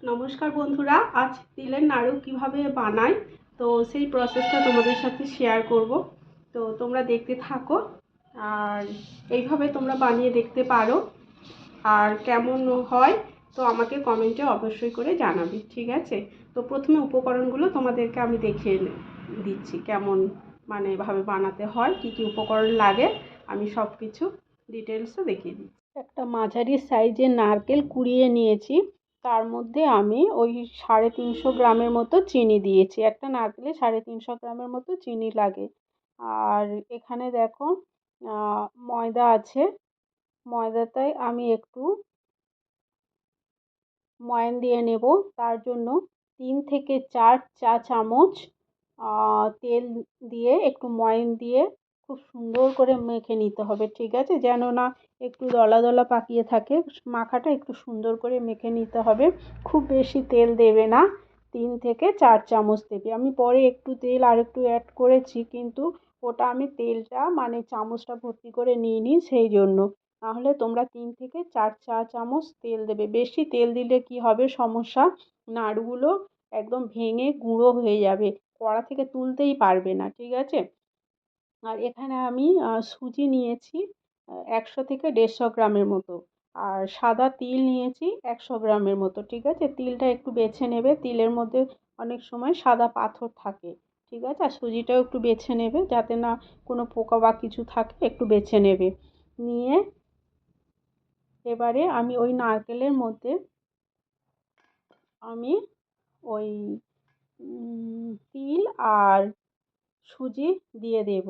নমস্কার বন্ধুরা, আজ তিলের নাড়ু কিভাবে বানাই তো সেই প্রসেসটা তোমাদের সাথে শেয়ার করব। তো তোমরা দেখতে থাকো আর এইভাবে তোমরা বানিয়ে দেখতে পারো। আর কেমন হয় তো আমাকে কমেন্টে অবশ্যই করে জানাবে, ঠিক আছে? তো প্রথমে উপকরণগুলো তোমাদেরকে আমি দেখিয়ে দিচ্ছি কেমন মানে ভাবে বানাতে হয়, কী কী উপকরণ লাগে আমি সব কিছু ডিটেলসে দেখিয়ে দিচ্ছি। একটা মাঝারি সাইজের নারকেল কুড়িয়ে নিয়েছি, তার মধ্যে আমি ওই 350 গ্রামের মতো চিনি দিয়েছি। একটা নারকেলে 350 গ্রামের মতো চিনি লাগে। আর এখানে দেখো ময়দা আছে, ময়দাটায় আমি একটু ময়ান দিয়ে নেব। তার জন্য 3 থেকে 4 চা চামচ তেল দিয়ে একটু ময়ান দিয়ে খুব সুন্দর করে মেখে নিতে হবে, ঠিক আছে? যেন না একটু দলা দলা পাকিয়ে থাকে, মাখাটা একটু সুন্দর করে মেখে নিতে হবে। খুব বেশি তেল দেবে না, 3 থেকে 4 চামচ দেবে। আমি পরে একটু তেল আর একটু অ্যাড করেছি, কিন্তু ওটা আমি তেলটা মানে চামচটা ভর্তি করে নিইনি, সেই জন্য। তাহলে তোমরা 3 থেকে 4 চা চামচ তেল দেবে। বেশি তেল দিলে কি হবে সমস্যা, নাড়ুগুলো একদম ভেঙে গুঁড়ো হয়ে যাবে, কড়া থেকে তুলতেই পারবে না, ঠিক আছে? আর এখানে আমি সুজি নিয়েছি 100 থেকে 150 গ্রামের মতো। আর সাদা তিল নিয়েছি 100 গ্রামের মতো, ঠিক আছে? তিলটা একটু বেছে নেবে, তিলের মধ্যে অনেক সময় সাদা পাথর থাকে, ঠিক আছে? আর সুজিটাও একটু বেছে নেবে, যাতে না কোনো পোকা বা কিছু থাকে, একটু বেছে নেবে। নিয়ে এবারে আমি ওই নারকেলের মধ্যে আমি ওই তিল আর সুজি দিয়ে দেব,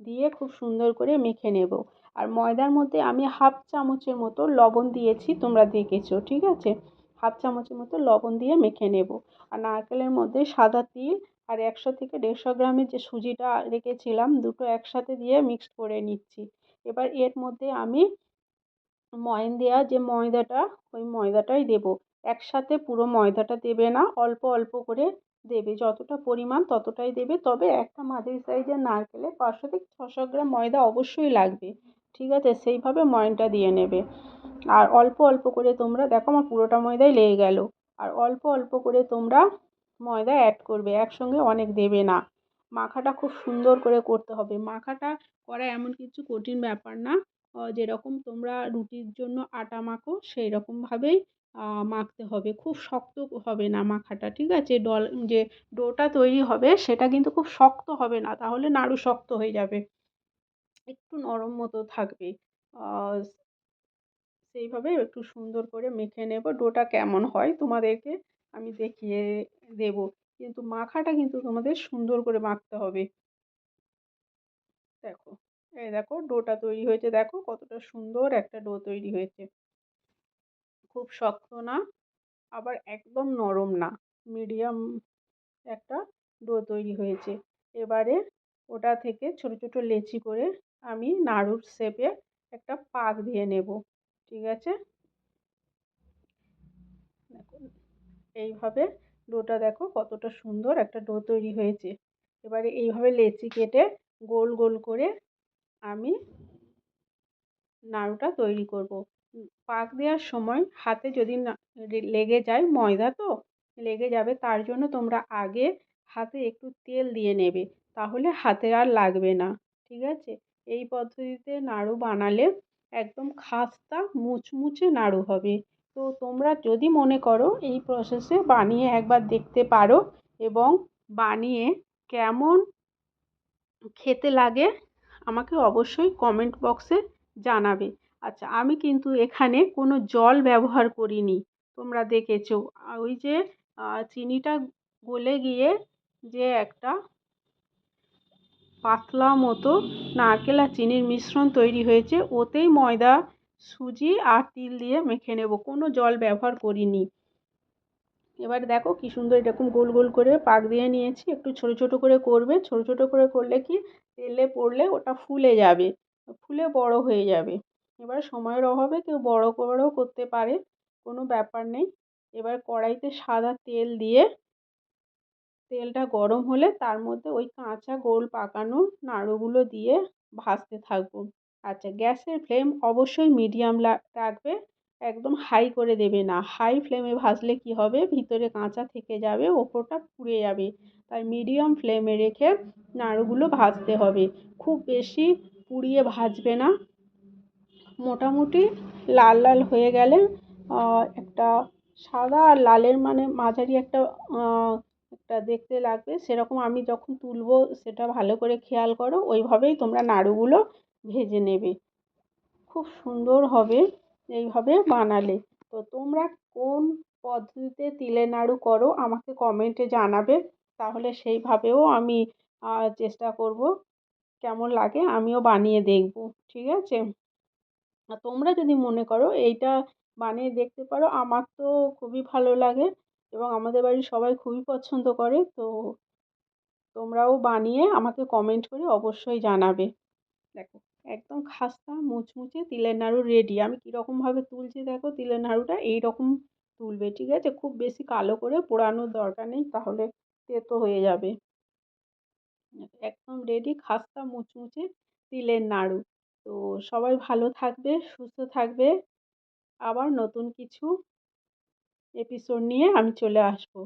দিয়ে খুব সুন্দর করে মেখে নেব। আর ময়দার মধ্যে আমি হাফ চামচের মতো লবণ দিয়েছি, তোমরা দেখেছো, ঠিক আছে? হাফ চামচের মতো লবণ দিয়ে মেখে নেব। আর নারকেলের মধ্যে সাদা তিল আর 100 থেকে 150 গ্রামের যে সুজিটা রেখেছিলাম, দুটো একসাথে দিয়ে মিক্সড করে নিচ্ছি। এবার এর মধ্যে আমি ময়ান দেওয়া যে ময়দাটা, ওই ময়দাটাই দেব। একসাথে পুরো ময়দাটা দেবে না, অল্প অল্প করে দেবে, যতটা পরিমাণ ততটাই দেবে। তবে একটা মাঝারি সাইজের নারকেলে 500 থেকে 600 গ্রাম ময়দা অবশ্যই লাগবে, ঠিক আছে? সেইভাবে ময়ানটা দিয়ে নেবে। আর অল্প অল্প করে তোমরা দেখো আমার পুরোটা ময়দাই লেগে গেল। আর অল্প অল্প করে তোমরা ময়দা অ্যাড করবে, একসঙ্গে অনেক দেবে না। মাখাটা খুব সুন্দর করে করতে হবে। মাখাটা করা এমন কিছু কঠিন ব্যাপার না, যেরকম তোমরা রুটির জন্য আটা মাখো সেই রকমভাবেই মাখতে হবে। খুব শক্ত হবে না মাখাটা, ঠিক আছে? যে ডোটা তৈরি হবে সেটা কিন্তু খুব শক্ত হবে না, তাহলে নাড়ু শক্ত হয়ে যাবে, একটু নরম মতো থাকবে। সেইভাবে একটু সুন্দর করে মেখে নেব। ডোটা কেমন হয় তোমাদেরকে আমি দেখিয়ে দেব, কিন্তু মাখাটা কিন্তু তোমাদের সুন্দর করে মাখতে হবে। দেখো, এই দেখো ডোটা তৈরি হয়েছে, দেখো কতটা সুন্দর একটা ডো তৈরি হয়েছে। খুব শক্ত না, আবার একদম নরম না, মিডিয়াম একটা ডো তৈরি হয়েছে। এবারে ওটা থেকে ছোট ছোট লেচি করে আমি নাড়ুর শেপে একটা পাক দিয়ে নেব, ঠিক আছে? দেখো, এইভাবে ডোটা দেখো কতটা সুন্দর একটা ডো তৈরি হয়েছে। এবারে এইভাবে লেচি কেটে গোল গোল করে আমি নাড়ুটা তৈরি করব। পাক দেওয়ার সময় হাতে যদি না লেগে যায়, ময়দা তো লেগে যাবে, তার জন্য তোমরা আগে হাতে একটু তেল দিয়ে নেবে, তাহলে হাতে আর লাগবে না, ঠিক আছে? এই পদ্ধতিতে নাড়ু বানালে একদম খাস্তা মুচমুচে নাড়ু হবে। তো তোমরা যদি মনে করো এই প্রসেসে বানিয়ে একবার দেখতে পারো, এবং বানিয়ে কেমন খেতে লাগে আমাকে অবশ্যই কমেন্ট বক্সে জানাবে। আচ্ছা, আমি কিন্তু এখানে কোনো জল ব্যবহার করিনি, তোমরা দেখেছো। ওই যে চিনিটা গলে গিয়ে যে একটা পাতলা মতো নারকেল আর চিনির মিশ্রণ তৈরি হয়েছে, ওতেই ময়দা, সুজি আর তিল দিয়ে মেখে নেব, কোনো জল ব্যবহার করিনি। এবার দেখো কি সুন্দর এরকম গোল গোল করে পাক দিয়ে নিয়েছি। একটু ছোট ছোট করে করবে, ছোট ছোট করে করলে কি তেলে পড়লে ওটা ফুলে যাবে, ফুলে বড় হয়ে যাবে। এবার সময়ের অভাবে কেউ বড় করেও করতে পারে, কোনো ব্যাপার নেই। এবার কড়াইতে সাদা তেল দিয়ে, তেলটা গরম হলে তার মধ্যে ওই কাঁচা গোল পাকানো নাড়ুগুলো দিয়ে ভাজতে থাকবো। আচ্ছা, গ্যাসের ফ্লেম অবশ্যই মিডিয়াম রাখবে, একদম হাই করে দেবে না। হাই ফ্লেমে ভাজলে কি হবে, ভিতরে কাঁচা থেকে যাবে, ওপরটা পুড়ে যাবে। তাই মিডিয়াম ফ্লেমে রেখে নাড়ুগুলো ভাজতে হবে। খুব বেশি পুড়িয়ে ভাজবে না। মোটামুটি লাল লাল হয়ে গেলে একটা সাদা আর লালের মানে মাঝারি একটা দেখতে লাগবে, সেরকম আমি যখন তুলবো সেটা ভালো করে খেয়াল করো, ওইভাবেই তোমরা নাড়ুগুলো ভেজে নেবে। খুব সুন্দর হবে এইভাবে বানালে। তো তোমরা কোন পদ্ধতিতে তিলের নাড়ু করো আমাকে কমেন্টে জানাবে, তাহলে সেইভাবেও আমি চেষ্টা করব, কেমন লাগে আমিও বানিয়ে দেখব। ঠিক আছে? আর তোমরা যদি মনে করো এইটা বানিয়ে দেখতে পারো, আমার তো খুবই ভালো লাগে এবং আমাদের বাড়ির সবাই খুবই পছন্দ করে। তো তোমরাও বানিয়ে আমাকে কমেন্ট করে অবশ্যই জানাবে। দেখো, একদম খাস্তা মুচমুচে তিলের নাড়ু রেডি। আমি কীরকমভাবে তুলছি দেখো, তিলের নাড়ুটা এইরকম তুলবে, ঠিক আছে? খুব বেশি কালো করে পোড়ানোর দরকার নেই, তাহলে তেতো হয়ে যাবে। একদম রেডি খাস্তা মুচমুচে তিলের নাড়ু। তো সবাই ভালো থাকবে, সুস্থ থাকবে। আবার নতুন কিছু এপিসোড নিয়ে আমি চলে আসবো।